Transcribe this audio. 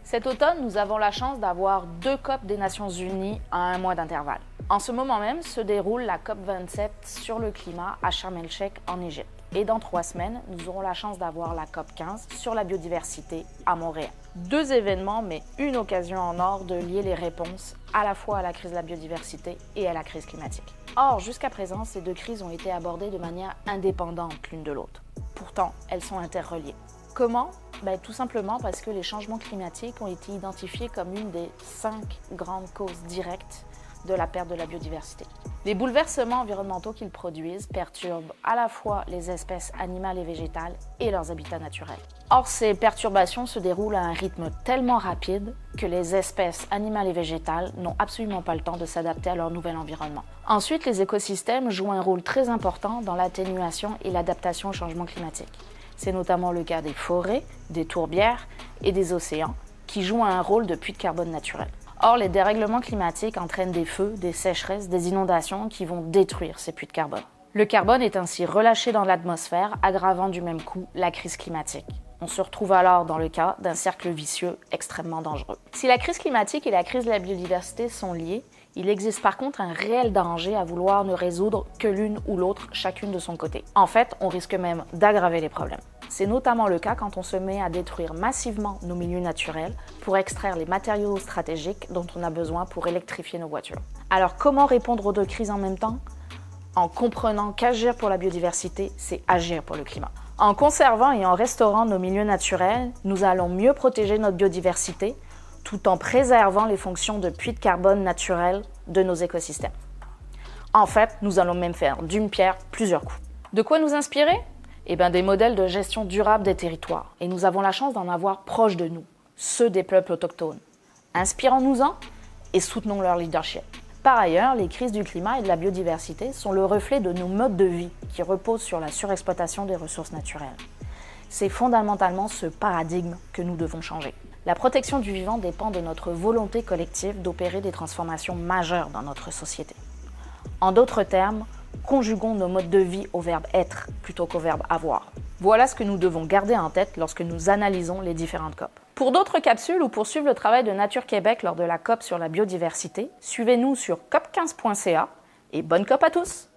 Cet automne, nous avons la chance d'avoir 2 COP des Nations Unies à 1 mois d'intervalle. En ce moment même se déroule la COP 27 sur le climat à Sharm el-Sheikh en Égypte. Et dans 3 semaines, nous aurons la chance d'avoir la COP 15 sur la biodiversité à Montréal. 2 événements, mais une occasion en or de lier les réponses à la fois à la crise de la biodiversité et à la crise climatique. Or, jusqu'à présent, ces 2 crises ont été abordées de manière indépendante l'une de l'autre. Pourtant, elles sont interreliées. Comment ? Tout simplement parce que les changements climatiques ont été identifiés comme une des 5 grandes causes directes de la perte de la biodiversité. Les bouleversements environnementaux qu'ils produisent perturbent à la fois les espèces animales et végétales et leurs habitats naturels. Or, ces perturbations se déroulent à un rythme tellement rapide que les espèces animales et végétales n'ont absolument pas le temps de s'adapter à leur nouvel environnement. Ensuite, les écosystèmes jouent un rôle très important dans l'atténuation et l'adaptation au changement climatique. C'est notamment le cas des forêts, des tourbières et des océans qui jouent un rôle de puits de carbone naturel. Or, les dérèglements climatiques entraînent des feux, des sécheresses, des inondations qui vont détruire ces puits de carbone. Le carbone est ainsi relâché dans l'atmosphère, aggravant du même coup la crise climatique. On se retrouve alors dans le cas d'un cercle vicieux extrêmement dangereux. Si la crise climatique et la crise de la biodiversité sont liées, il existe par contre un réel danger à vouloir ne résoudre que l'une ou l'autre, chacune de son côté. En fait, on risque même d'aggraver les problèmes. C'est notamment le cas quand on se met à détruire massivement nos milieux naturels pour extraire les matériaux stratégiques dont on a besoin pour électrifier nos voitures. Alors comment répondre aux 2 crises en même temps ? En comprenant qu'agir pour la biodiversité, c'est agir pour le climat. En conservant et en restaurant nos milieux naturels, nous allons mieux protéger notre biodiversité tout en préservant les fonctions de puits de carbone naturels de nos écosystèmes. En fait, nous allons même faire d'une pierre plusieurs coups. De quoi nous inspirer ? Des modèles de gestion durable des territoires. Et nous avons la chance d'en avoir proche de nous, ceux des peuples autochtones. Inspirons-nous-en et soutenons leur leadership. Par ailleurs, les crises du climat et de la biodiversité sont le reflet de nos modes de vie qui reposent sur la surexploitation des ressources naturelles. C'est fondamentalement ce paradigme que nous devons changer. La protection du vivant dépend de notre volonté collective d'opérer des transformations majeures dans notre société. En d'autres termes, conjuguons nos modes de vie au verbe être plutôt qu'au verbe avoir. Voilà ce que nous devons garder en tête lorsque nous analysons les différentes COP. Pour d'autres capsules ou pour suivre le travail de Nature Québec lors de la COP sur la biodiversité, suivez-nous sur cop15.ca et bonne COP à tous!